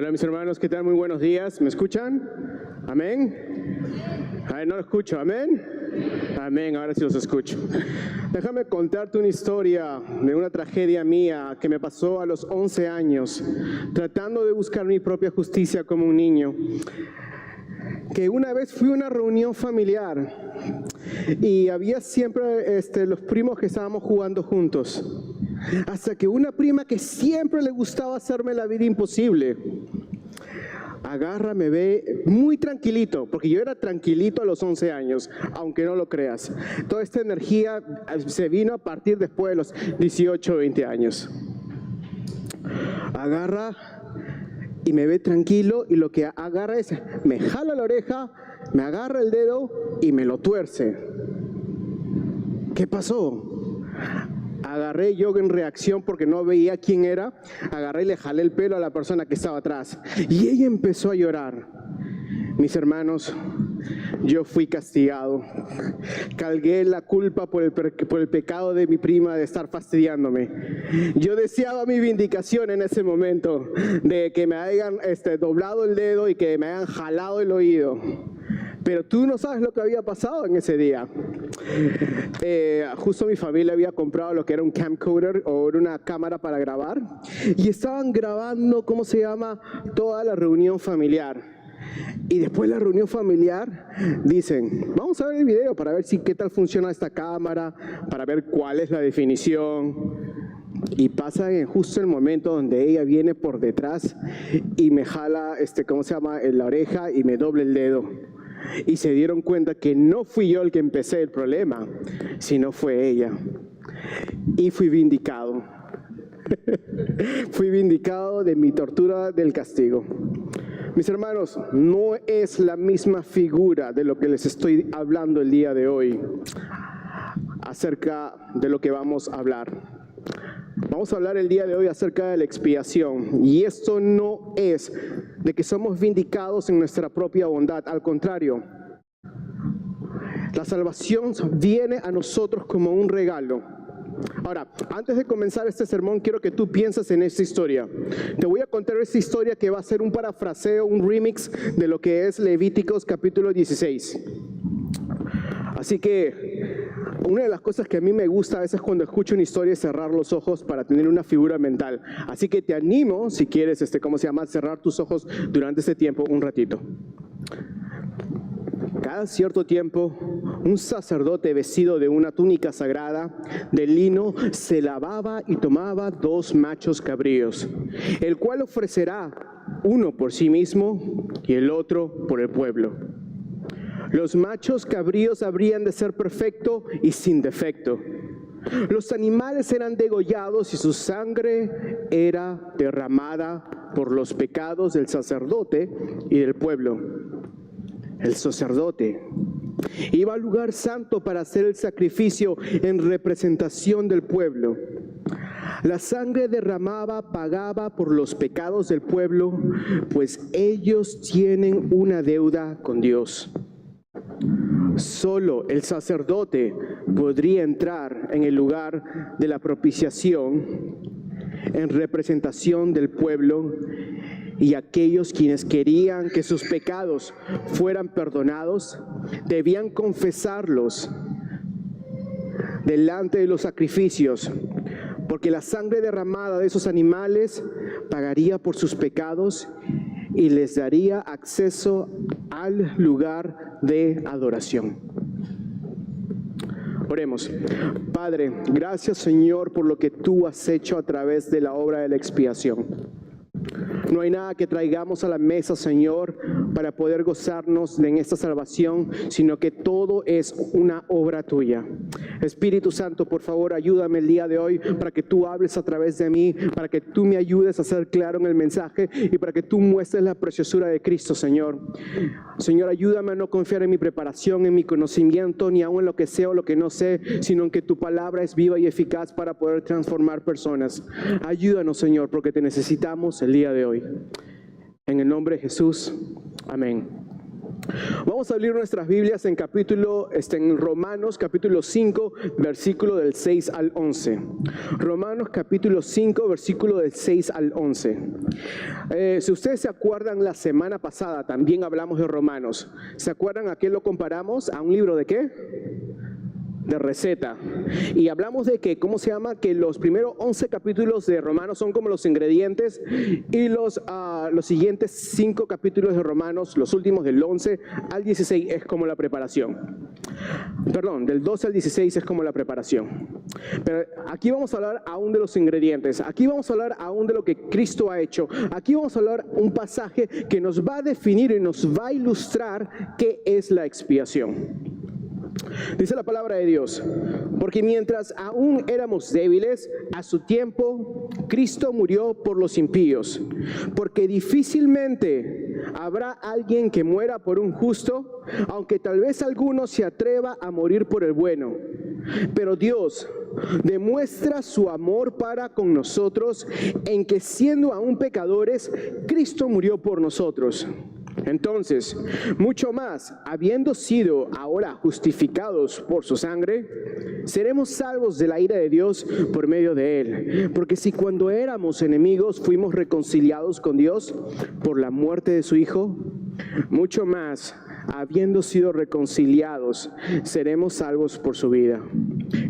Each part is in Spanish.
Hola mis hermanos, ¿qué tal? Muy buenos días. ¿Me escuchan? ¿Amén? Ay, no lo escucho. ¿Amén? Amén, ahora sí los escucho. Déjame contarte una historia de una tragedia mía que me pasó a los 11 años, tratando de buscar mi propia justicia como un niño. Que una vez fui a una reunión familiar y había siempre los primos que estábamos jugando juntos. Hasta que una prima que siempre le gustaba hacerme la vida imposible, agarra, me ve muy tranquilito, porque yo era tranquilito a los 11 años, aunque no lo creas. Toda esta energía se vino a partir después de los 18 o 20 años. Agarra y me ve tranquilo y lo que agarra es, me jala la oreja, me agarra el dedo y me lo tuerce. ¿Qué pasó? Agarré yo en reacción porque no veía quién era, agarré y le jalé el pelo a la persona que estaba atrás. Y ella empezó a llorar. Mis hermanos, yo fui castigado. Cargué la culpa por el pecado de mi prima de estar fastidiándome. Yo deseaba mi vindicación en ese momento, de que me hayan doblado el dedo y que me hayan jalado el oído. Pero tú no sabes lo que había pasado en ese día. Justo mi familia había comprado lo que era un camcorder o una cámara para grabar. Y estaban grabando, ¿cómo se llama? Toda la reunión familiar. Y después de la reunión familiar dicen, vamos a ver el video para ver qué tal funciona esta cámara, para ver cuál es la definición. Y pasa en justo el momento donde ella viene por detrás y me jala, ¿cómo se llama? En la oreja y me dobla el dedo. Y se dieron cuenta que no fui yo el que empecé el problema, sino fue ella. Y fui vindicado. Fui vindicado de mi tortura del castigo. Mis hermanos, no es la misma figura de lo que les estoy hablando el día de hoy, acerca de lo que vamos a hablar. Vamos a hablar el día de hoy acerca de la expiación. Y esto no es de que somos vindicados en nuestra propia bondad. Al contrario, la salvación viene a nosotros como un regalo. Ahora, antes de comenzar este sermón, quiero que tú pienses en esta historia. Te voy a contar esta historia que va a ser un parafraseo, un remix de lo que es Levíticos capítulo 16. Así que una de las cosas que a mí me gusta a veces cuando escucho una historia es cerrar los ojos para tener una figura mental. Así que te animo, si quieres, ¿cómo se llama? Cerrar tus ojos durante este tiempo un ratito. Cada cierto tiempo, un sacerdote vestido de una túnica sagrada de lino se lavaba y tomaba 2 machos cabríos, el cual ofrecerá uno por sí mismo y el otro por el pueblo. Los machos cabríos habrían de ser perfectos y sin defecto. Los animales eran degollados y su sangre era derramada por los pecados del sacerdote y del pueblo. El sacerdote iba al lugar santo para hacer el sacrificio en representación del pueblo. La sangre derramada pagaba por los pecados del pueblo, pues ellos tienen una deuda con Dios. Solo el sacerdote podría entrar en el lugar de la propiciación en representación del pueblo, y aquellos quienes querían que sus pecados fueran perdonados debían confesarlos delante de los sacrificios, porque la sangre derramada de esos animales pagaría por sus pecados y les daría acceso al lugar de adoración. Oremos. Padre, gracias Señor por lo que tú has hecho a través de la obra de la expiación. No hay nada que traigamos a la mesa, Señor, para poder gozarnos en esta salvación, sino que todo es una obra tuya. Espíritu Santo, por favor, ayúdame el día de hoy para que tú hables a través de mí, para que tú me ayudes a ser claro en el mensaje y para que tú muestres la preciosura de Cristo, Señor. Señor, ayúdame a no confiar en mi preparación, en mi conocimiento, ni aun en lo que sé o lo que no sé, sino en que tu palabra es viva y eficaz para poder transformar personas. Ayúdanos, Señor, porque te necesitamos el día de hoy. En el nombre de Jesús, amén. Vamos a abrir nuestras Biblias en Romanos capítulo 5, versículo del 6 al 11. Romanos capítulo 5, versículo del 6 al 11. Si ustedes se acuerdan, la semana pasada también hablamos de Romanos. ¿Se acuerdan a qué lo comparamos? ¿A un libro de qué? De receta. Y hablamos de que, ¿cómo se llama? Que los primeros 11 capítulos de Romanos son como los ingredientes y los siguientes 5 capítulos de Romanos, los últimos del 11 al 16 es como la preparación. Perdón, del 12 al 16 es como la preparación. Pero aquí vamos a hablar aún de los ingredientes. Aquí vamos a hablar aún de lo que Cristo ha hecho. Aquí vamos a hablar un pasaje que nos va a definir y nos va a ilustrar qué es la expiación. Dice la palabra de Dios: porque mientras aún éramos débiles, a su tiempo Cristo murió por los impíos. Porque difícilmente habrá alguien que muera por un justo, aunque tal vez alguno se atreva a morir por el bueno. Pero Dios demuestra su amor para con nosotros en que, siendo aún pecadores, Cristo murió por nosotros. Entonces, mucho más, habiendo sido ahora justificados por su sangre, seremos salvos de la ira de Dios por medio de él. Porque si cuando éramos enemigos fuimos reconciliados con Dios por la muerte de su Hijo, mucho más, habiendo sido reconciliados, seremos salvos por su vida.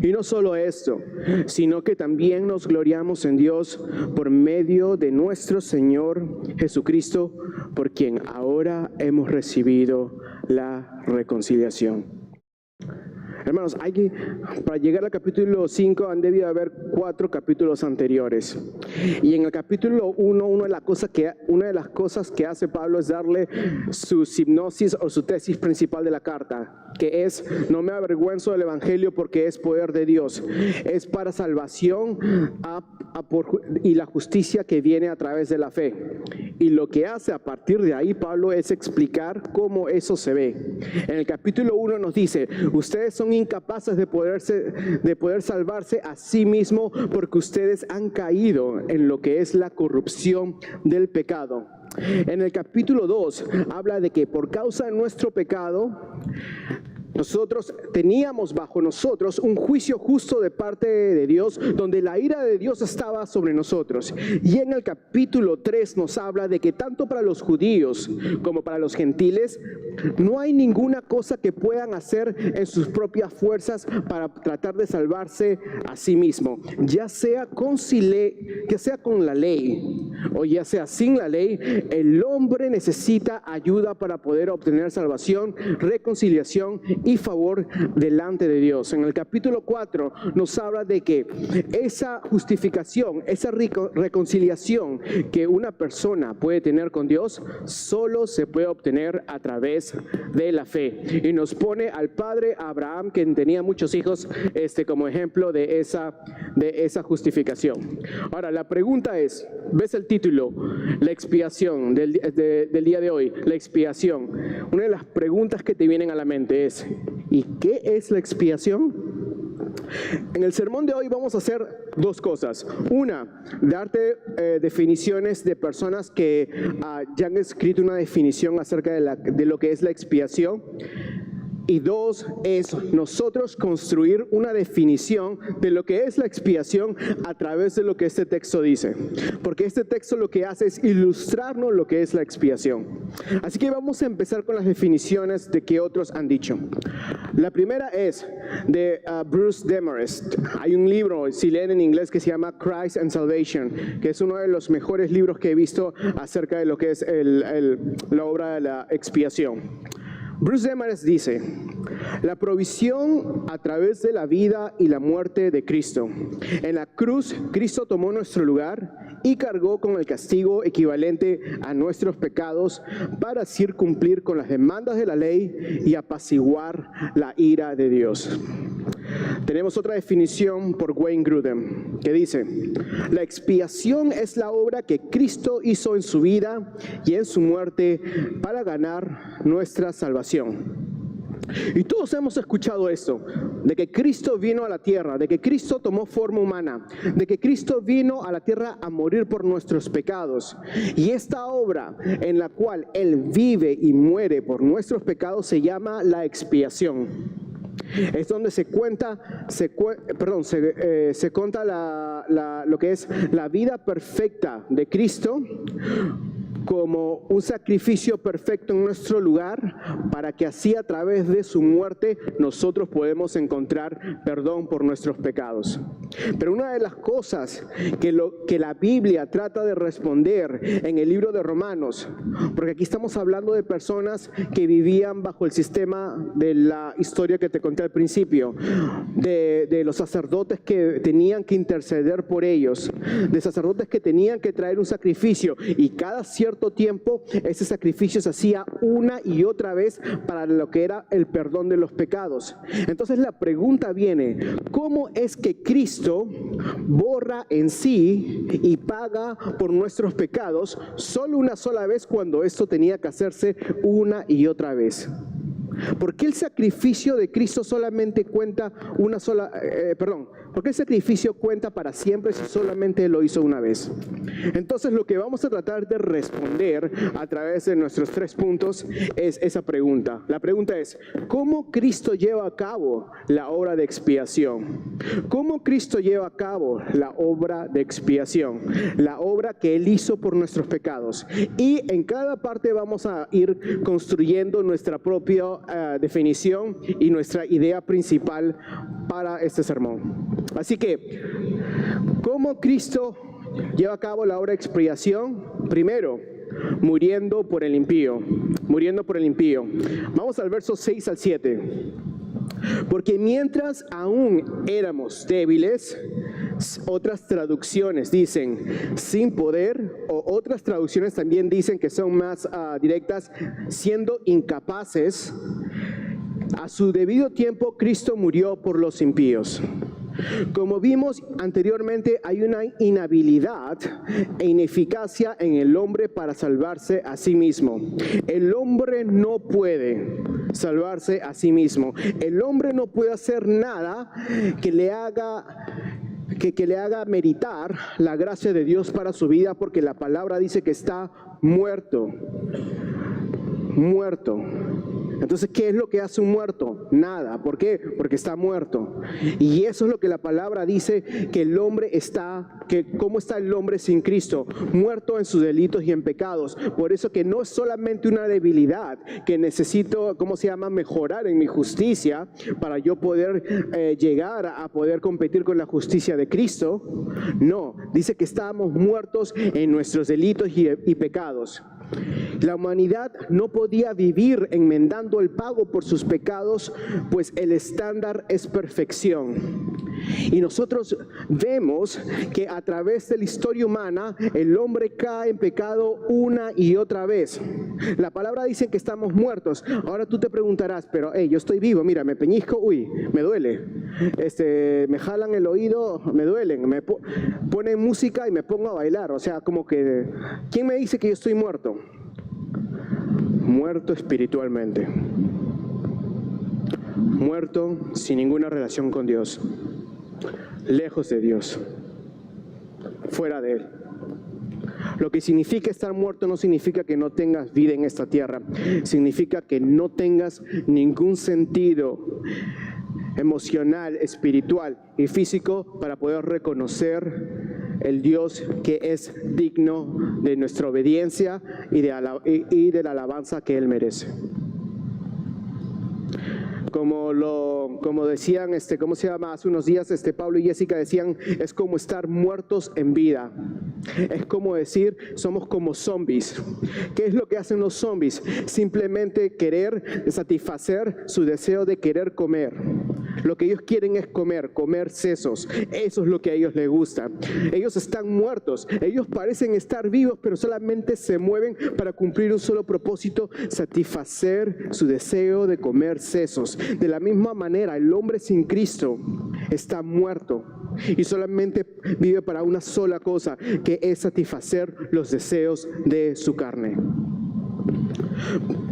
Y no solo esto, sino que también nos gloriamos en Dios por medio de nuestro Señor Jesucristo, por quien ahora hemos recibido la reconciliación. Hermanos, para llegar al capítulo 5 han debido haber 4 capítulos anteriores. Y en el capítulo 1, una de las cosas que hace Pablo es darle su hipnosis o su tesis principal de la carta, que es: no me avergüenzo del evangelio porque es poder de Dios. Es para salvación y la justicia que viene a través de la fe. Y lo que hace a partir de ahí Pablo es explicar cómo eso se ve. En el capítulo 1 nos dice: ustedes son incapaces de poder salvarse a sí mismos porque ustedes han caído en lo que es la corrupción del pecado. En el capítulo 2 habla de que por causa de nuestro pecado nosotros teníamos bajo nosotros un juicio justo de parte de Dios, donde la ira de Dios estaba sobre nosotros. Y en el capítulo 3 nos habla de que tanto para los judíos como para los gentiles no hay ninguna cosa que puedan hacer en sus propias fuerzas para tratar de salvarse a sí mismo, ya sea con la ley o ya sea sin la ley. El hombre necesita ayuda para poder obtener salvación, reconciliación y favor delante de Dios. En el capítulo 4 nos habla de que esa justificación, esa reconciliación que una persona puede tener con Dios, solo se puede obtener a través de la fe. Y nos pone al padre Abraham, quien tenía muchos hijos, como ejemplo de esa justificación. Ahora, la pregunta es, ¿ves el título? La expiación del día de hoy, la expiación. Una de las preguntas que te vienen a la mente es: ¿y qué es la expiación? En el sermón de hoy vamos a hacer 2 cosas. Una, darte definiciones de personas que ya han escrito una definición acerca de lo que es la expiación. Y 2, es nosotros construir una definición de lo que es la expiación a través de lo que este texto dice. Porque este texto lo que hace es ilustrarnos lo que es la expiación. Así que vamos a empezar con las definiciones de que otros han dicho. La primera es de Bruce Demarest. Hay un libro, si leen en inglés, que se llama Christ and Salvation, que es uno de los mejores libros que he visto acerca de lo que es la obra de la expiación. Bruce Demarest dice: la provisión a través de la vida y la muerte de Cristo. En la cruz, Cristo tomó nuestro lugar y cargó con el castigo equivalente a nuestros pecados para así cumplir con las demandas de la ley y apaciguar la ira de Dios. Tenemos otra definición por Wayne Grudem, que dice: la expiación es la obra que Cristo hizo en su vida y en su muerte para ganar nuestra salvación. Y todos hemos escuchado esto, de que Cristo vino a la tierra, de que Cristo tomó forma humana, de que Cristo vino a la tierra a morir por nuestros pecados. Y esta obra en la cual Él vive y muere por nuestros pecados se llama la expiación. Es donde se cuenta lo que es la vida perfecta de Cristo como un sacrificio perfecto en nuestro lugar, para que así a través de su muerte nosotros podemos encontrar perdón por nuestros pecados. Pero una de las cosas que la Biblia trata de responder en el libro de Romanos, porque aquí estamos hablando de personas que vivían bajo el sistema de la historia que te conté al principio, de los sacerdotes que tenían que interceder por ellos, de sacerdotes que tenían que traer un sacrificio, y cada cierto tiempo ese sacrificio se hacía una y otra vez para lo que era el perdón de los pecados. Entonces la pregunta viene: ¿cómo es que Cristo borra en sí y paga por nuestros pecados solo una sola vez cuando esto tenía que hacerse una y otra vez? ¿Por qué el sacrificio de Cristo solamente cuenta una sola, ¿por qué el sacrificio cuenta para siempre si solamente lo hizo una vez? Entonces lo que vamos a tratar de responder a través de nuestros 3 puntos es esa pregunta. La pregunta es: ¿cómo Cristo lleva a cabo la obra de expiación? ¿Cómo Cristo lleva a cabo la obra de expiación? La obra que Él hizo por nuestros pecados. Y en cada parte vamos a ir construyendo nuestra propia definición y nuestra idea principal para este sermón. Así que, ¿cómo Cristo lleva a cabo la obra de expiación? Primero, muriendo por el impío. Muriendo por el impío. Vamos al verso 6 al 7. Porque mientras aún éramos débiles, otras traducciones dicen sin poder, o otras traducciones también dicen, que son más directas, siendo incapaces, a su debido tiempo Cristo murió por los impíos. Como vimos anteriormente, hay una inhabilidad e ineficacia en el hombre para salvarse a sí mismo. El hombre no puede salvarse a sí mismo. El hombre no puede hacer nada que le haga meritar la gracia de Dios para su vida, porque la palabra dice que está muerto. Muerto. Entonces, ¿qué es lo que hace un muerto? Nada. ¿Por qué? Porque está muerto. Y eso es lo que la palabra dice, que el hombre ¿cómo está el hombre sin Cristo? Muerto en sus delitos y en pecados. Por eso que no es solamente una debilidad, que necesito, mejorar en mi justicia para yo poder llegar a poder competir con la justicia de Cristo. No, dice que estábamos muertos en nuestros delitos y pecados. La humanidad no podía vivir enmendando el pago por sus pecados, pues el estándar es perfección. Y nosotros vemos que a través de la historia humana el hombre cae en pecado una y otra vez. La palabra dice que estamos muertos. Ahora tú te preguntarás: pero yo estoy vivo, mira, me peñisco, uy, me duele. Me jalan el oído, me duelen. Me ponen música y me pongo a bailar. O sea, como que, ¿quién me dice que yo estoy muerto? Muerto espiritualmente. Muerto sin ninguna relación con Dios. Lejos de Dios. Fuera de Él. Lo que significa estar muerto no significa que no tengas vida en esta tierra. Significa que no tengas ningún sentido emocional, espiritual y físico para poder reconocer el Dios que es digno de nuestra obediencia y de la alabanza que Él merece. Como decían, hace unos días, Pablo y Jessica decían, es como estar muertos en vida. Es como decir, somos como zombies. ¿Qué es lo que hacen los zombies? Simplemente querer satisfacer su deseo de querer comer. Lo que ellos quieren es comer sesos. Eso es lo que a ellos les gusta. Ellos están muertos. Ellos parecen estar vivos, pero solamente se mueven para cumplir un solo propósito: satisfacer su deseo de comer sesos. De la misma manera, el hombre sin Cristo está muerto y solamente vive para una sola cosa, que es satisfacer los deseos de su carne.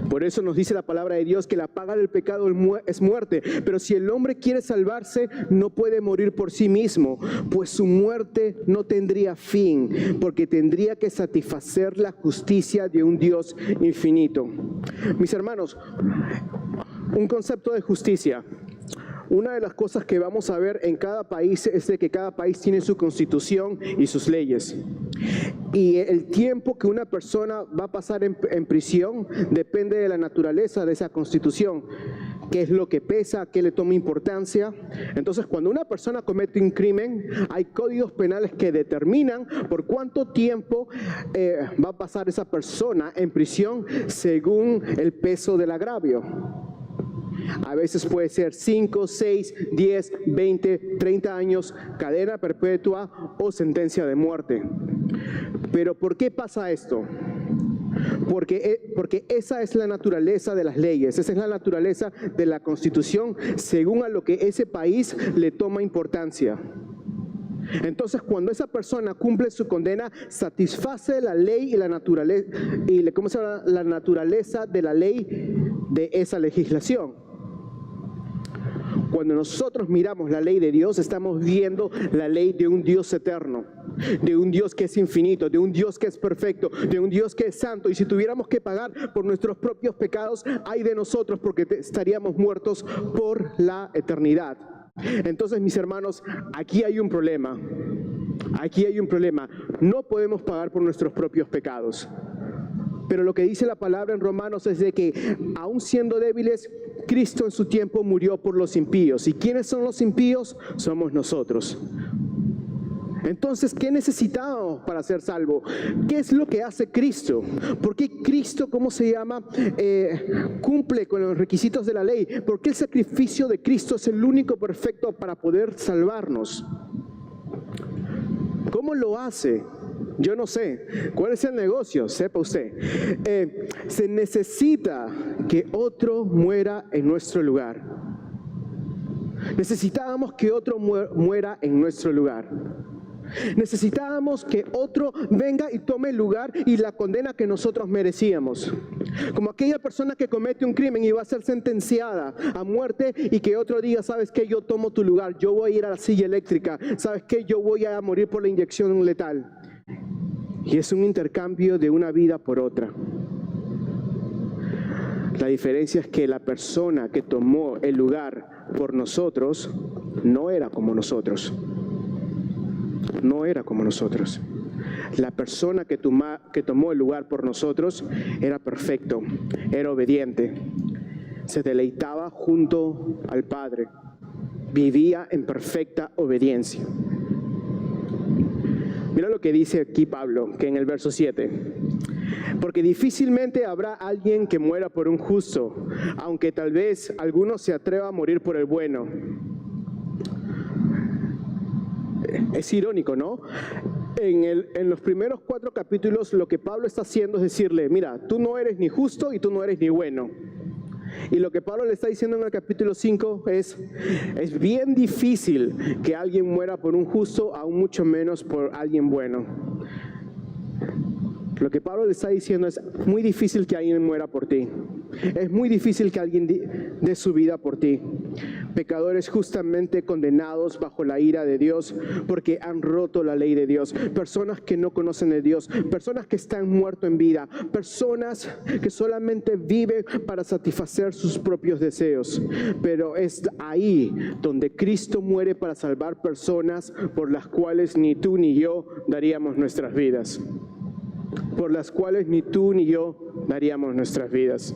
Por eso nos dice la palabra de Dios que la paga del pecado es muerte. Pero si el hombre quiere salvarse, no puede morir por sí mismo, pues su muerte no tendría fin, porque tendría que satisfacer la justicia de un Dios infinito. Mis hermanos, un concepto de justicia. Una de las cosas que vamos a ver en cada país es de que cada país tiene su constitución y sus leyes. Y el tiempo que una persona va a pasar en prisión depende de la naturaleza de esa constitución. ¿Qué es lo que pesa? ¿Qué le toma importancia? Entonces, cuando una persona comete un crimen, hay códigos penales que determinan por cuánto tiempo va a pasar esa persona en prisión según el peso del agravio. A veces puede ser 5, 6, 10, 20, 30 años, cadena perpetua o sentencia de muerte. Pero ¿por qué pasa esto? Porque esa es la naturaleza de las leyes, esa es la naturaleza de la Constitución, según a lo que ese país le toma importancia. Entonces, cuando esa persona cumple su condena, satisface la ley y la naturaleza, la naturaleza de la ley de esa legislación. Cuando nosotros miramos la ley de Dios, estamos viendo la ley de un Dios eterno, de un Dios que es infinito, de un Dios que es perfecto, de un Dios que es santo. Y si tuviéramos que pagar por nuestros propios pecados, ay de nosotros, porque estaríamos muertos por la eternidad. Entonces, mis hermanos, aquí hay un problema. Aquí hay un problema. No podemos pagar por nuestros propios pecados. Pero lo que dice la palabra en Romanos es de que, aun siendo débiles, Cristo en su tiempo murió por los impíos. ¿Y quiénes son los impíos? Somos nosotros. Entonces, ¿qué necesitamos para ser salvos? ¿Qué es lo que hace Cristo? ¿Por qué Cristo, cumple con los requisitos de la ley? ¿Por qué el sacrificio de Cristo es el único perfecto para poder salvarnos? ¿Cómo lo hace? Yo no sé. ¿Cuál es el negocio? Sepa usted. Se necesita que otro muera en nuestro lugar. Necesitábamos que otro muera en nuestro lugar. Necesitábamos que otro venga y tome el lugar y la condena que nosotros merecíamos. Como aquella persona que comete un crimen y va a ser sentenciada a muerte y que otro diga, ¿sabes qué? Yo tomo tu lugar, yo voy a ir a la silla eléctrica, ¿sabes qué? Yo voy a morir por la inyección letal. Y es un intercambio de una vida por otra. La diferencia es que la persona que tomó el lugar por nosotros no era como nosotros. No era como nosotros. La persona que tomó el lugar por nosotros era perfecto, era obediente, se deleitaba junto al Padre, vivía en perfecta obediencia. Mira lo que dice aquí Pablo, que en el verso 7. Porque difícilmente habrá alguien que muera por un justo, aunque tal vez alguno se atreva a morir por el bueno. Es irónico, ¿no? En los primeros 4 capítulos lo que Pablo está haciendo es decirle, mira, tú no eres ni justo y tú no eres ni bueno. Y lo que Pablo le está diciendo en el capítulo 5 es bien difícil que alguien muera por un justo, aún mucho menos por alguien bueno. Lo que Pablo le está diciendo es muy difícil que alguien muera por ti. Es muy difícil que alguien dé su vida por ti. Pecadores justamente condenados bajo la ira de Dios porque han roto la ley de Dios. Personas que no conocen de Dios. Personas que están muertos en vida. Personas que solamente viven para satisfacer sus propios deseos. Pero es ahí donde Cristo muere para salvar personas por las cuales ni tú ni yo daríamos nuestras vidas. Por las cuales ni tú ni yo daríamos nuestras vidas.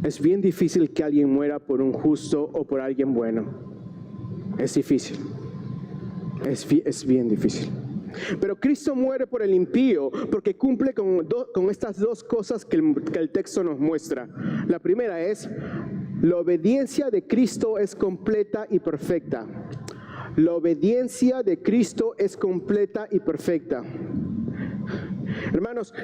Es bien difícil que alguien muera por un justo o por alguien bueno. Es difícil. Es bien difícil. Pero Cristo muere por el impío porque cumple con estas 2 cosas que el texto nos muestra. La primera es, la obediencia de Cristo es completa y perfecta. La obediencia de Cristo es completa y perfecta. Hermanos,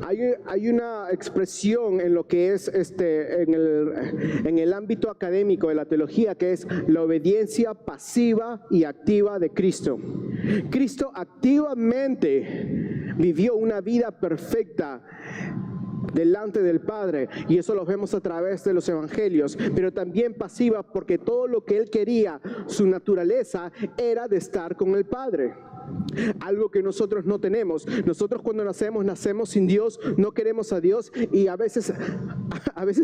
hay una expresión en lo que es en el ámbito académico de la teología, que es la obediencia pasiva y activa de Cristo. Cristo activamente vivió una vida perfecta delante del Padre, y eso lo vemos a través de los evangelios, pero también pasiva, porque todo lo que Él quería, su naturaleza, era de estar con el Padre. Algo que nosotros no tenemos. Nosotros cuando nacemos sin Dios, no queremos a Dios, y a veces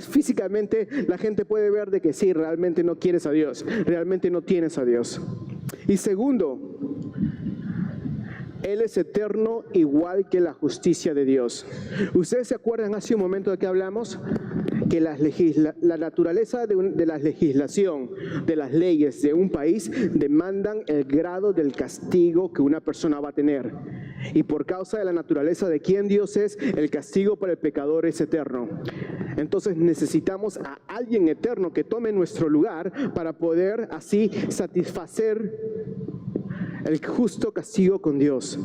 físicamente la gente puede ver de que sí, realmente no quieres a Dios, realmente no tienes a Dios. Y segundo, Él es eterno, igual que la justicia de Dios. ¿Ustedes se acuerdan hace un momento de que hablamos? Que la naturaleza de la legislación, de las leyes de un país, demandan el grado del castigo que una persona va a tener. Y por causa de la naturaleza de quién Dios es, el castigo para el pecador es eterno. Entonces necesitamos a alguien eterno que tome nuestro lugar para poder así satisfacer el justo castigo con Dios.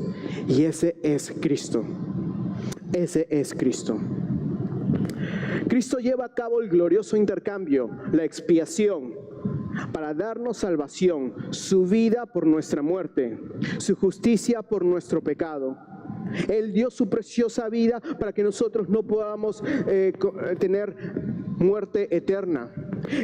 Y ese es Cristo. Ese es Cristo. Cristo lleva a cabo el glorioso intercambio, la expiación, para darnos salvación, su vida por nuestra muerte, su justicia por nuestro pecado. Él dio su preciosa vida para que nosotros no podamos tener muerte eterna.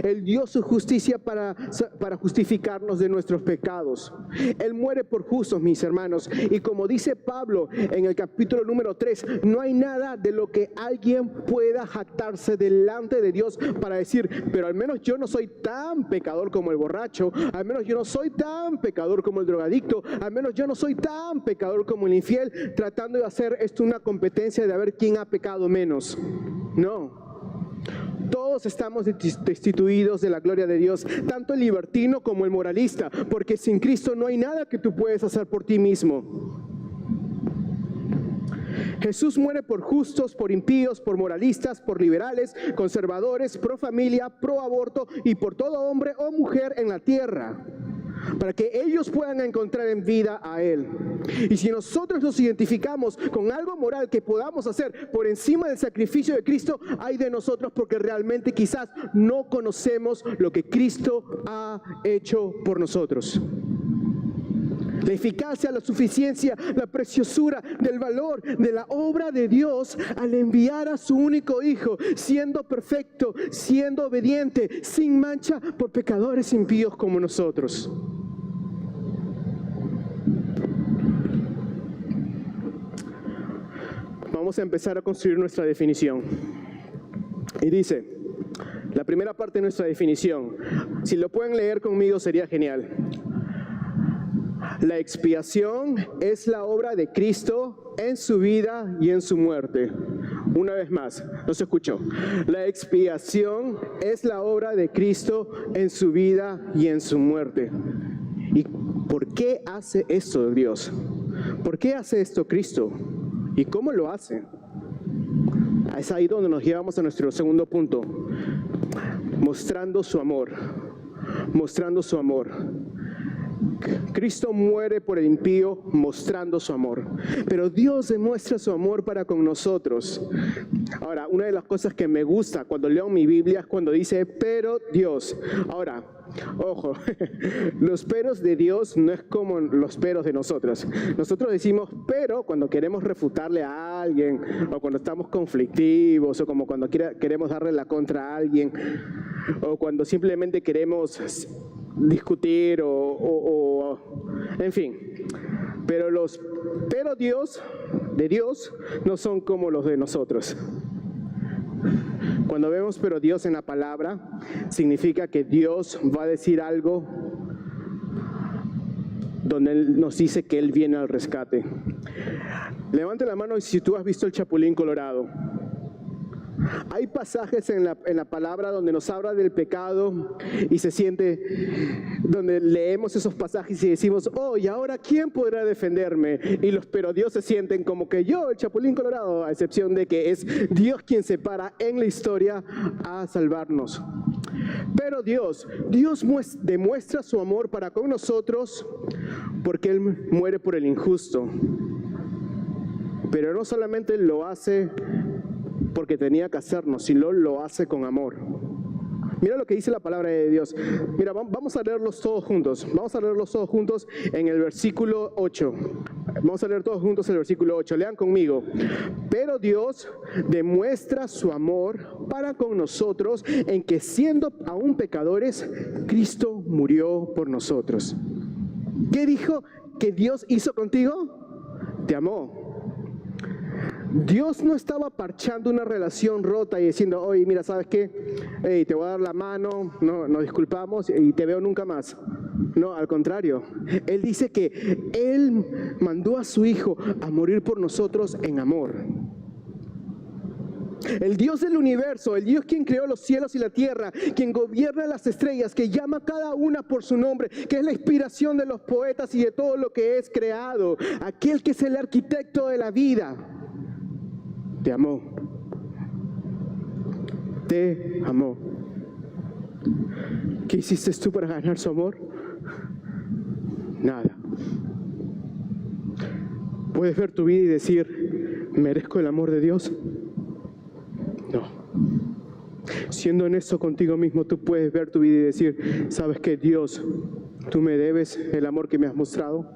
Él dio su justicia para justificarnos de nuestros pecados. Él muere por justos, mis hermanos. Y como dice Pablo en el capítulo número 3, no hay nada de lo que alguien pueda jactarse delante de Dios para decir, pero al menos yo no soy tan pecador como el borracho, al menos yo no soy tan pecador como el drogadicto, al menos yo no soy tan pecador como el infiel, tratando de hacer esto una competencia de ver quién ha pecado menos. No. Todos estamos destituidos de la gloria de Dios, tanto el libertino como el moralista, porque sin Cristo no hay nada que tú puedes hacer por ti mismo. Jesús muere por justos, por impíos, por moralistas, por liberales, conservadores, pro familia, pro aborto y por todo hombre o mujer en la tierra, para que ellos puedan encontrar en vida a Él. Y si nosotros nos identificamos con algo moral que podamos hacer por encima del sacrificio de Cristo, hay de nosotros, porque realmente quizás no conocemos lo que Cristo ha hecho por nosotros. La eficacia, la suficiencia, la preciosura del valor de la obra de Dios al enviar a su único Hijo, siendo perfecto, siendo obediente, sin mancha, por pecadores impíos como nosotros. Vamos a empezar a construir nuestra definición. Y dice, la primera parte de nuestra definición, si lo pueden leer conmigo sería genial. La expiación es la obra de Cristo en su vida y en su muerte. Una vez más, no se escuchó. La expiación es la obra de Cristo en su vida y en su muerte. ¿Y por qué hace esto Dios? ¿Por qué hace esto Cristo? ¿Y cómo lo hace? Es ahí donde nos llevamos a nuestro segundo punto. Mostrando su amor. Mostrando su amor. Cristo muere por el impío mostrando su amor, pero Dios demuestra su amor para con nosotros. Ahora, una de las cosas que me gusta cuando leo mi Biblia es cuando dice, pero Dios. Ahora, ojo, los peros de Dios no es como los peros de nosotros. Nosotros decimos pero cuando queremos refutarle a alguien, o cuando estamos conflictivos, o como cuando queremos darle la contra a alguien, o cuando simplemente queremos discutir en fin. Pero los pero Dios de Dios no son como los de nosotros. Cuando vemos pero Dios en la palabra, significa que Dios va a decir algo donde Él nos dice que Él viene al rescate. Levante la mano si tú has visto el Chapulín Colorado. Hay pasajes en la palabra donde nos habla del pecado y se siente, donde leemos esos pasajes y decimos, oh, ¿y ahora quién podrá defenderme? Y los pero Dios se sienten como que yo, el Chapulín Colorado, a excepción de que es Dios quien se para en la historia a salvarnos. Pero Dios demuestra su amor para con nosotros porque Él muere por el injusto. Pero no solamente lo hace porque tenía que hacernos, sino lo hace con amor. Mira lo que dice la palabra de Dios. Mira, vamos a leerlos todos juntos. Vamos a leerlos todos juntos en el versículo 8. Vamos a leer todos juntos el versículo 8. Lean conmigo. Pero Dios demuestra su amor para con nosotros en que, siendo aún pecadores, Cristo murió por nosotros. ¿Qué dijo que Dios hizo contigo? Te amó. Dios no estaba parchando una relación rota y diciendo, oye, mira, ¿sabes qué? Hey, te voy a dar la mano, no, nos disculpamos y te veo nunca más. No, al contrario. Él dice que Él mandó a su Hijo a morir por nosotros en amor. El Dios del universo, el Dios quien creó los cielos y la tierra, quien gobierna las estrellas, que llama a cada una por su nombre, que es la inspiración de los poetas y de todo lo que es creado, aquel que es el arquitecto de la vida, te amó. Te amó. ¿Qué hiciste tú para ganar su amor? Nada. ¿Puedes ver tu vida y decir, merezco el amor de Dios? No. Siendo honesto contigo mismo, tú puedes ver tu vida y decir, ¿sabes qué, Dios? ¿Tú me debes el amor que me has mostrado?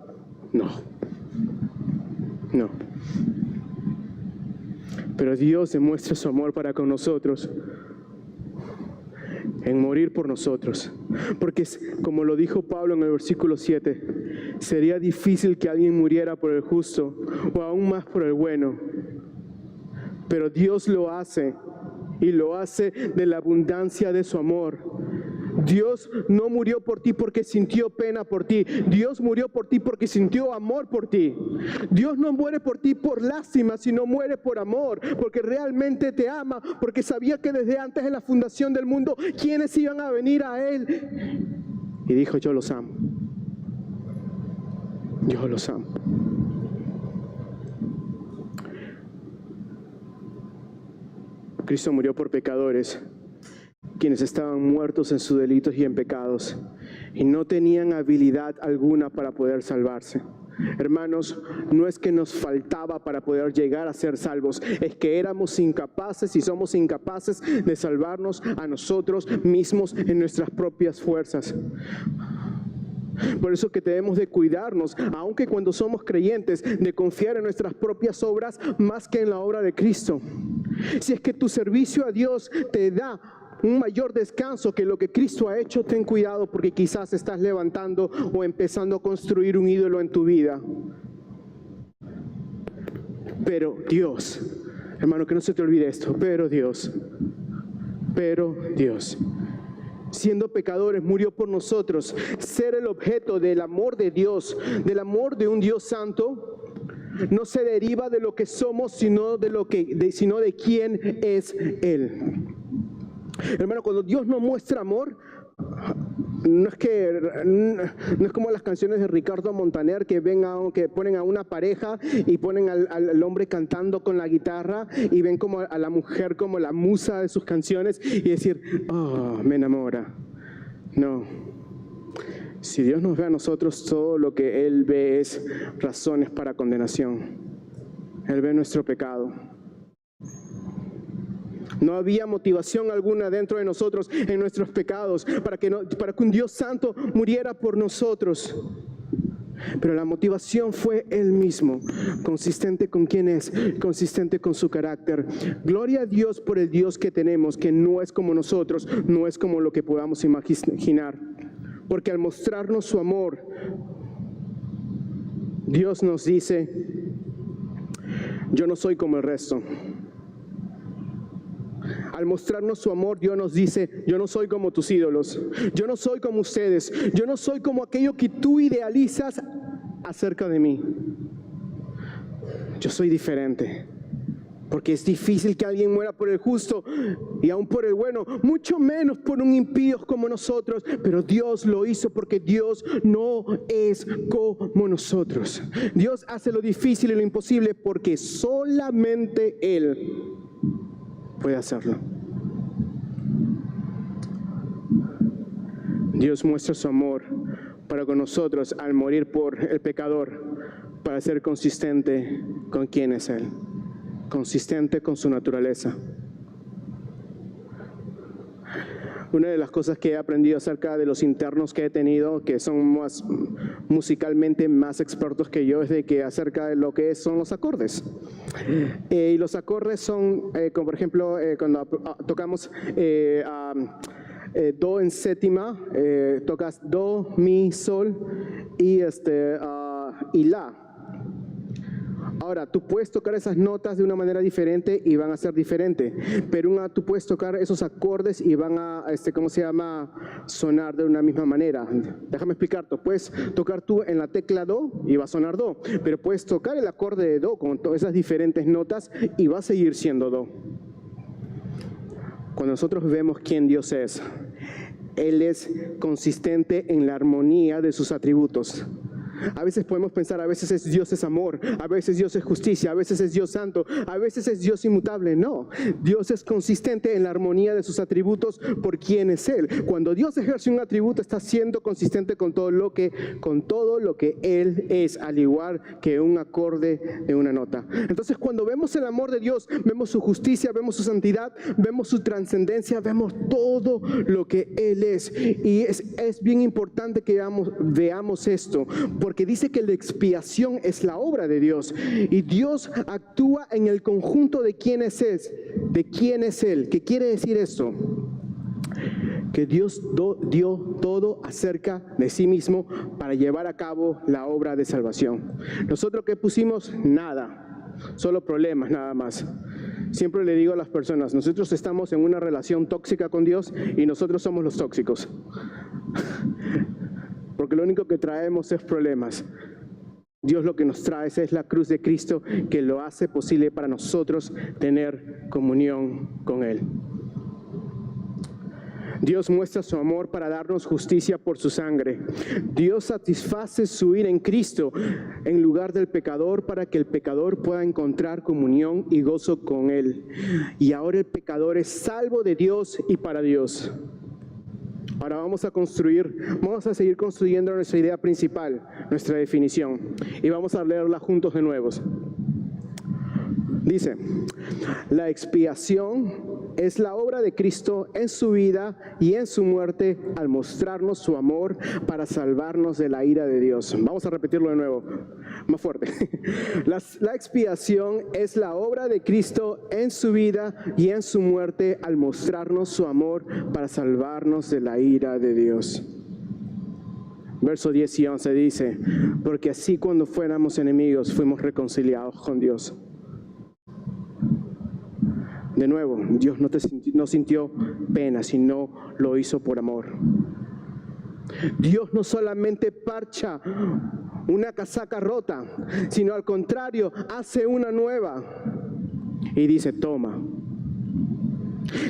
No. No. Pero Dios demuestra su amor para con nosotros en morir por nosotros. Porque como lo dijo Pablo en el versículo 7, sería difícil que alguien muriera por el justo o aún más por el bueno. Pero Dios lo hace, y lo hace de la abundancia de su amor. Dios no murió por ti porque sintió pena por ti. Dios murió por ti porque sintió amor por ti. Dios no muere por ti por lástima, sino muere por amor, porque realmente te ama, porque sabía que desde antes de la fundación del mundo, quienes iban a venir a Él. Y dijo, yo los amo. Yo los amo. Cristo murió por pecadores, quienes estaban muertos en sus delitos y en pecados, y no tenían habilidad alguna para poder salvarse. Hermanos, no es que nos faltaba para poder llegar a ser salvos, es que éramos incapaces y somos incapaces de salvarnos a nosotros mismos en nuestras propias fuerzas. Por eso que debemos de cuidarnos, aunque cuando somos creyentes, de confiar en nuestras propias obras más que en la obra de Cristo. Si es que tu servicio a Dios te da un mayor descanso que lo que Cristo ha hecho, ten cuidado, porque quizás estás levantando o empezando a construir un ídolo en tu vida. Pero Dios, hermano, que no se te olvide esto, pero Dios, siendo pecadores, murió por nosotros. Ser el objeto del amor de Dios, del amor de un Dios santo, no se deriva de lo que somos, sino de quién es Él. Hermano, cuando Dios nos muestra amor, no es como las canciones de Ricardo Montaner que ponen a una pareja y ponen al hombre cantando con la guitarra y ven como a la mujer como la musa de sus canciones y decir, oh, me enamora. No. Si Dios nos ve a nosotros, todo lo que Él ve es razones para condenación. Él ve nuestro pecado. No había motivación alguna dentro de nosotros en nuestros pecados para que un Dios santo muriera por nosotros. Pero la motivación fue Él mismo, consistente con quién es, consistente con su carácter. Gloria a Dios por el Dios que tenemos, que no es como nosotros, no es como lo que podamos imaginar. Porque al mostrarnos su amor, Dios nos dice, yo no soy como el resto. Al mostrarnos su amor, Dios nos dice, yo no soy como tus ídolos, yo no soy como ustedes, yo no soy como aquello que tú idealizas acerca de mí. Yo soy diferente, porque es difícil que alguien muera por el justo y aún por el bueno, mucho menos por un impío como nosotros, pero Dios lo hizo porque Dios no es como nosotros. Dios hace lo difícil y lo imposible porque solamente Él puede hacerlo. Dios muestra su amor para con nosotros al morir por el pecador, para ser consistente con quién es Él, consistente con su naturaleza. Una de las cosas que he aprendido acerca de los internos que he tenido, que son más musicalmente más expertos que yo, es de que acerca de lo que son los acordes. Y los acordes son, como por ejemplo, cuando tocamos do en séptima, tocas do, mi, sol y la. Ahora, tú puedes tocar esas notas de una manera diferente y van a ser diferentes, pero tú puedes tocar esos acordes y van a, sonar de una misma manera. Déjame explicarte, puedes tocar tú en la tecla do y va a sonar do, pero puedes tocar el acorde de do con todas esas diferentes notas y va a seguir siendo do. Cuando nosotros vemos quién Dios es, Él es consistente en la armonía de sus atributos. A veces podemos pensar, a veces Dios es amor, a veces Dios es justicia, a veces es Dios santo, a veces es Dios inmutable. No, Dios es consistente en la armonía de sus atributos por quién es Él. Cuando Dios ejerce un atributo, está siendo consistente con todo lo que Él es, al igual que un acorde de una nota. Entonces, cuando vemos el amor de Dios, vemos su justicia, vemos su santidad, vemos su trascendencia, vemos todo lo que Él es. Y es bien importante que veamos esto, porque dice que la expiación es la obra de Dios y Dios actúa en el conjunto de quién es Él. ¿Qué quiere decir esto? Que Dios dio todo acerca de sí mismo para llevar a cabo la obra de salvación. Nosotros que pusimos nada, solo problemas nada más. Siempre le digo a las personas, nosotros estamos en una relación tóxica con Dios y nosotros somos los tóxicos. Porque lo único que traemos es problemas. Dios lo que nos trae es la cruz de Cristo, que lo hace posible para nosotros tener comunión con Él. Dios muestra su amor para darnos justicia por su sangre. Dios satisface su ira en Cristo en lugar del pecador para que el pecador pueda encontrar comunión y gozo con Él. Y ahora el pecador es salvo de Dios y para Dios. Ahora vamos a seguir construyendo nuestra idea principal, nuestra definición, y vamos a leerla juntos de nuevo. Dice, la expiación es la obra de Cristo en su vida y en su muerte al mostrarnos su amor para salvarnos de la ira de Dios. Vamos a repetirlo de nuevo, más fuerte. La expiación es la obra de Cristo en su vida y en su muerte al mostrarnos su amor para salvarnos de la ira de Dios. Verso 10 y 11 dice, porque así cuando fuéramos enemigos fuimos reconciliados con Dios. De nuevo, Dios no sintió pena, sino lo hizo por amor. Dios no solamente parcha una casaca rota, sino al contrario, hace una nueva. Y dice, toma.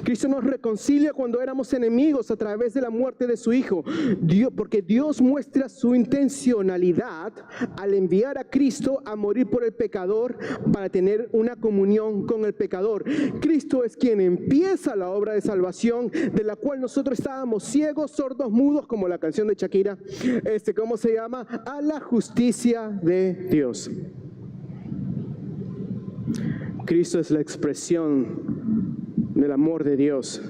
Cristo nos reconcilia cuando éramos enemigos a través de la muerte de su Hijo. Porque Dios muestra su intencionalidad al enviar a Cristo a morir por el pecador para tener una comunión con el pecador. Cristo es quien empieza la obra de salvación de la cual nosotros estábamos ciegos, sordos, mudos, como la canción de Shakira. ¿Cómo se llama? A la justicia de Dios. Cristo es la expresión del amor de Dios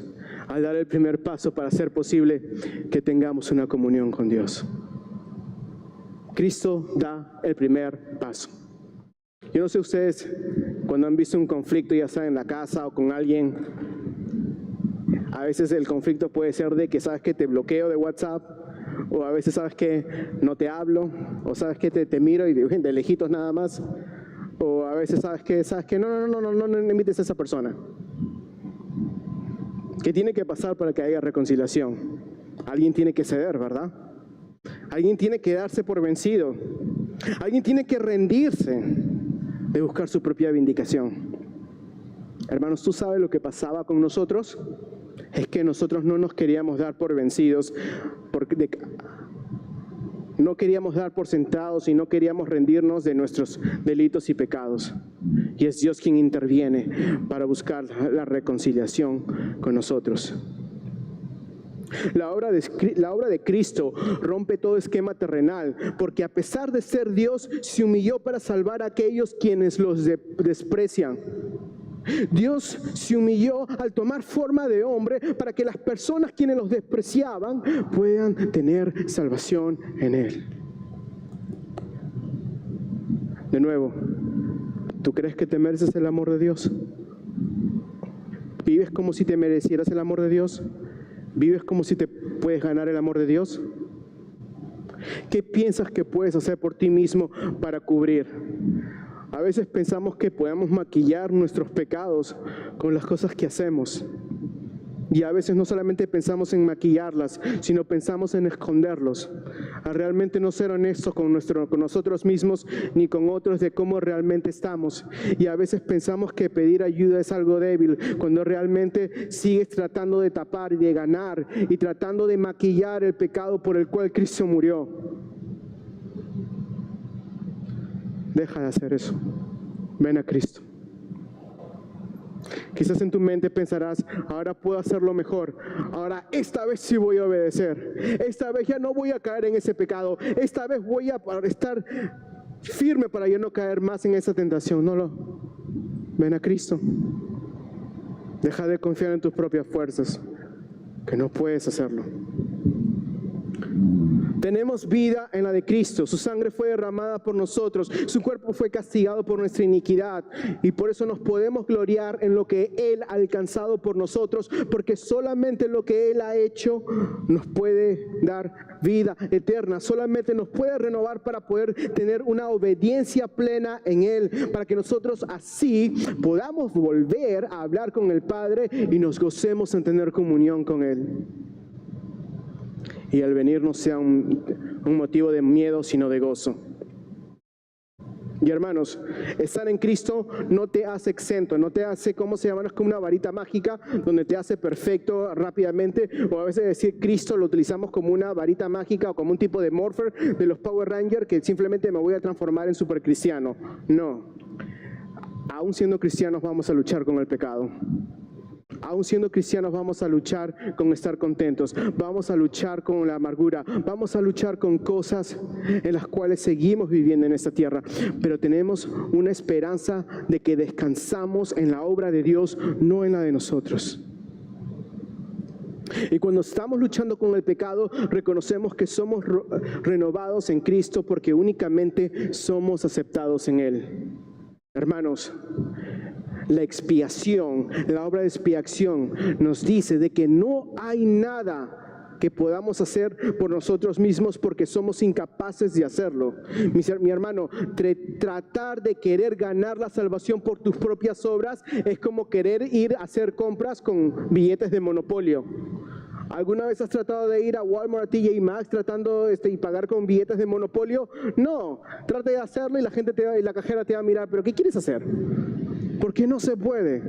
al dar el primer paso para hacer posible que tengamos una comunión con Dios. Cristo da el primer paso. Yo no sé ustedes, cuando han visto un conflicto, ya sea en la casa o con alguien, a veces el conflicto puede ser de que sabes que te bloqueo de WhatsApp, o a veces sabes que no te hablo, o sabes que te miro y de lejitos nada más, o a veces sabes que no invites a esa persona. ¿Qué tiene que pasar para que haya reconciliación? Alguien tiene que ceder, ¿verdad? Alguien tiene que darse por vencido. Alguien tiene que rendirse de buscar su propia vindicación. Hermanos, ¿tú sabes lo que pasaba con nosotros? Es que nosotros no nos queríamos dar por vencidos, no queríamos dar por sentados y no queríamos rendirnos de nuestros delitos y pecados. Y es Dios quien interviene para buscar la reconciliación con nosotros. La obra de Cristo rompe todo esquema terrenal, porque a pesar de ser Dios, se humilló para salvar a aquellos quienes los desprecian. Dios se humilló al tomar forma de hombre para que las personas quienes los despreciaban puedan tener salvación en Él. De nuevo, ¿tú crees que te mereces el amor de Dios? ¿Vives como si te merecieras el amor de Dios? ¿Vives como si te puedes ganar el amor de Dios? ¿Qué piensas que puedes hacer por ti mismo para cubrir? A veces pensamos que podemos maquillar nuestros pecados con las cosas que hacemos. Y a veces no solamente pensamos en maquillarlas, sino pensamos en esconderlos. A realmente no ser honestos con nosotros mismos ni con otros de cómo realmente estamos. Y a veces pensamos que pedir ayuda es algo débil, cuando realmente sigues tratando de tapar y de ganar y tratando de maquillar el pecado por el cual Cristo murió. Deja de hacer eso. Ven a Cristo. Quizás en tu mente pensarás, ahora puedo hacerlo mejor. Ahora esta vez sí voy a obedecer. Esta vez ya no voy a caer en ese pecado. Esta vez voy a estar firme para yo no caer más en esa tentación. Ven a Cristo. Deja de confiar en tus propias fuerzas, que no puedes hacerlo. Tenemos vida en la de Cristo. Su sangre fue derramada por nosotros. Su cuerpo fue castigado por nuestra iniquidad. Y por eso nos podemos gloriar en lo que Él ha alcanzado por nosotros, porque solamente lo que Él ha hecho nos puede dar vida eterna. Solamente nos puede renovar para poder tener una obediencia plena en Él, para que nosotros así podamos volver a hablar con el Padre y nos gocemos en tener comunión con Él. Y al venir no sea un motivo de miedo, sino de gozo. Y hermanos, estar en Cristo no te hace exento, no te hace, ¿cómo se llama? No es como una varita mágica donde te hace perfecto rápidamente. O a veces decir Cristo lo utilizamos como una varita mágica o como un tipo de morpher de los Power Rangers, que simplemente me voy a transformar en supercristiano. No. Aún siendo cristianos vamos a luchar con el pecado. Aún siendo cristianos vamos a luchar con estar contentos, vamos a luchar con la amargura, vamos a luchar con cosas en las cuales seguimos viviendo en esta tierra, pero tenemos una esperanza de que descansamos en la obra de Dios, no en la de nosotros. Y cuando estamos luchando con el pecado, reconocemos que somos renovados en Cristo porque únicamente somos aceptados en Él. Hermanos, la expiación, la obra de expiación nos dice de que no hay nada que podamos hacer por nosotros mismos porque somos incapaces de hacerlo. Mi hermano, tratar de querer ganar la salvación por tus propias obras es como querer ir a hacer compras con billetes de monopolio. ¿Alguna vez has tratado de ir a Walmart, a TJ Maxx, tratando y pagar con billetes de monopolio? No, trata de hacerlo y la cajera te va a mirar, ¿pero qué quieres hacer? Porque no se puede.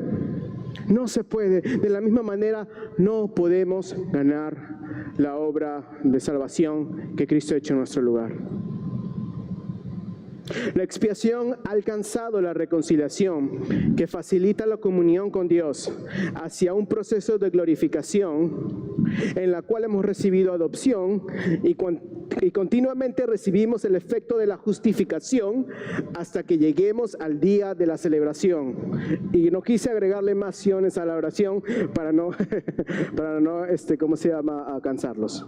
No se puede. De la misma manera, no podemos ganar la obra de salvación que Cristo ha hecho en nuestro lugar. La expiación ha alcanzado la reconciliación que facilita la comunión con Dios hacia un proceso de glorificación en la cual hemos recibido adopción y continuamente recibimos el efecto de la justificación hasta que lleguemos al día de la celebración. Y no quise agregarle más acciones a la oración para no cansarlos.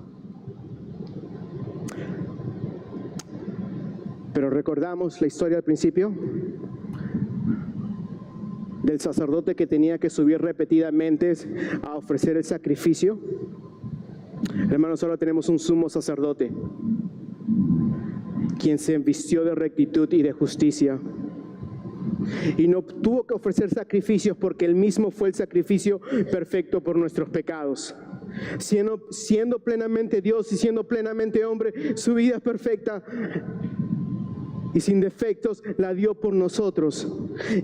Pero recordamos la historia al principio del sacerdote que tenía que subir repetidamente a ofrecer el sacrificio. Hermanos, ahora tenemos un sumo sacerdote quien se vistió de rectitud y de justicia y no tuvo que ofrecer sacrificios porque él mismo fue el sacrificio perfecto por nuestros pecados. Siendo plenamente Dios y siendo plenamente hombre, su vida perfecta y sin defectos la dio por nosotros.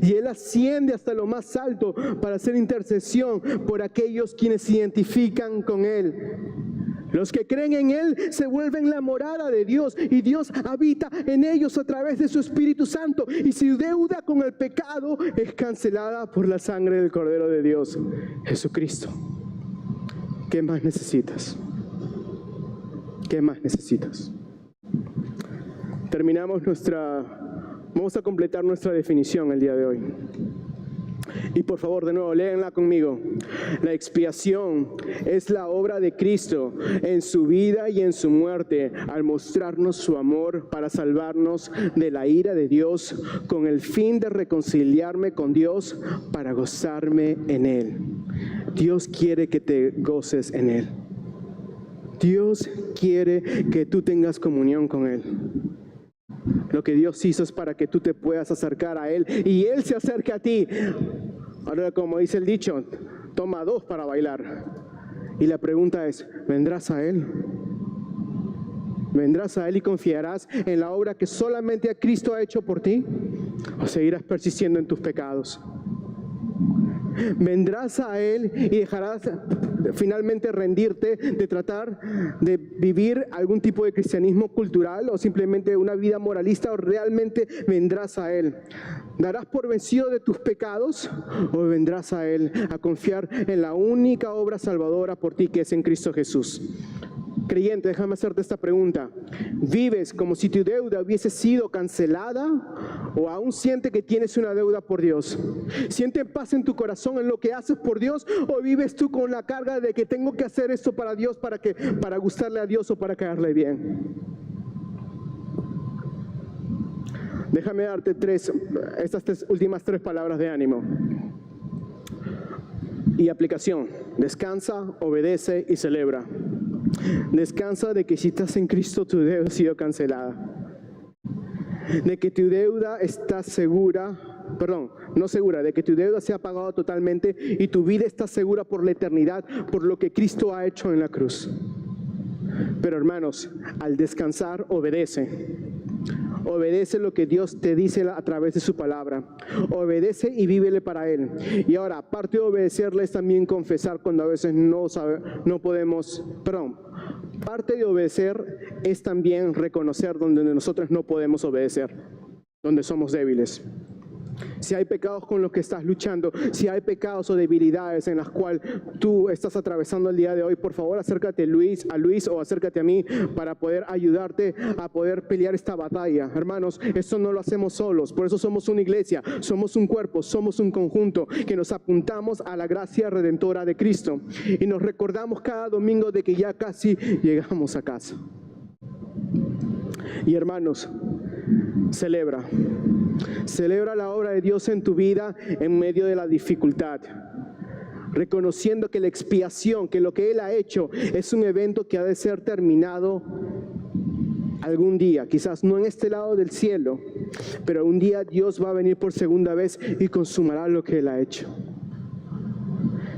Y Él asciende hasta lo más alto para hacer intercesión por aquellos quienes se identifican con Él. Los que creen en Él se vuelven la morada de Dios y Dios habita en ellos a través de su Espíritu Santo. Y su deuda con el pecado es cancelada por la sangre del Cordero de Dios, Jesucristo. ¿Qué más necesitas? ¿Qué más necesitas? Vamos a completar nuestra definición el día de hoy. Y por favor, de nuevo, léanla conmigo. La expiación es la obra de Cristo en su vida y en su muerte, al mostrarnos su amor para salvarnos de la ira de Dios, con el fin de reconciliarme con Dios para gozarme en Él. Dios quiere que te goces en Él. Dios quiere que tú tengas comunión con Él. Lo que Dios hizo es para que tú te puedas acercar a Él y Él se acerca a ti. Ahora, como dice el dicho, toma dos para bailar. Y la pregunta es, ¿vendrás a Él? ¿Vendrás a Él y confiarás en la obra que solamente Cristo ha hecho por ti? ¿O seguirás persistiendo en tus pecados? ¿Vendrás a Él y dejarás finalmente rendirte de tratar de vivir algún tipo de cristianismo cultural o simplemente una vida moralista, o realmente vendrás a Él? ¿Darás por vencido de tus pecados o vendrás a Él a confiar en la única obra salvadora por ti, que es en Cristo Jesús? Creyente, déjame hacerte esta pregunta. ¿Vives como si tu deuda hubiese sido cancelada o aún sientes que tienes una deuda por Dios? ¿Sientes paz en tu corazón en lo que haces por Dios, o vives tú con la carga de que tengo que hacer esto para Dios, para gustarle a Dios o para caerle bien? Déjame darte estas últimas tres palabras de ánimo y aplicación. Descansa, obedece y celebra. Descansa de que si estás en Cristo, tu deuda ha sido cancelada. De que tu deuda está de que tu deuda se ha pagado totalmente y tu vida está segura por la eternidad, por lo que Cristo ha hecho en la cruz. Pero hermanos, al descansar, obedece. Obedece lo que Dios te dice a través de su palabra. Obedece y vívele para Él. Y ahora, aparte de obedecerle, es también confesar cuando a veces parte de obedecer es también reconocer donde nosotros no podemos obedecer, donde somos débiles. Si hay pecados con los que estás luchando, si hay pecados o debilidades en las cuales tú estás atravesando el día de hoy, por favor acércate a Luis o acércate a mí para poder ayudarte a poder pelear esta batalla. Hermanos, esto no lo hacemos solos, por eso somos una iglesia, somos un cuerpo, somos un conjunto que nos apuntamos a la gracia redentora de Cristo y nos recordamos cada domingo de que ya casi llegamos a casa. Y hermanos, celebra la obra de Dios en tu vida en medio de la dificultad, reconociendo que la expiación, que lo que Él ha hecho es un evento que ha de ser terminado algún día, quizás no en este lado del cielo, pero un día Dios va a venir por segunda vez y consumará lo que Él ha hecho.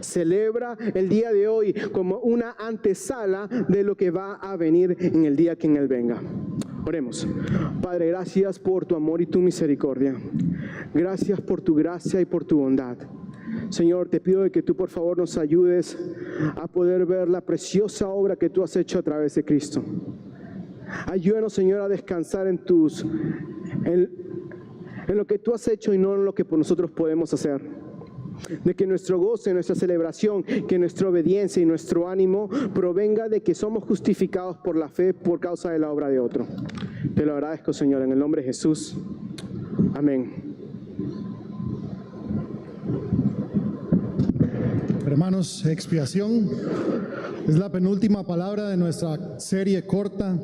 Celebra el día de hoy como una antesala de lo que va a venir en el día que en Él venga. Oremos. Padre, gracias por tu amor y tu misericordia. Gracias por tu gracia y por tu bondad. Señor, te pido de que tú por favor nos ayudes a poder ver la preciosa obra que tú has hecho a través de Cristo. Ayúdanos, Señor, a descansar en lo que tú has hecho y no en lo que por nosotros podemos hacer. De que nuestro goce, nuestra celebración, que nuestra obediencia y nuestro ánimo provenga de que somos justificados por la fe por causa de la obra de otro. Te lo agradezco, Señor, en el nombre de Jesús. Amén. Hermanos, expiación es la penúltima palabra de nuestra serie corta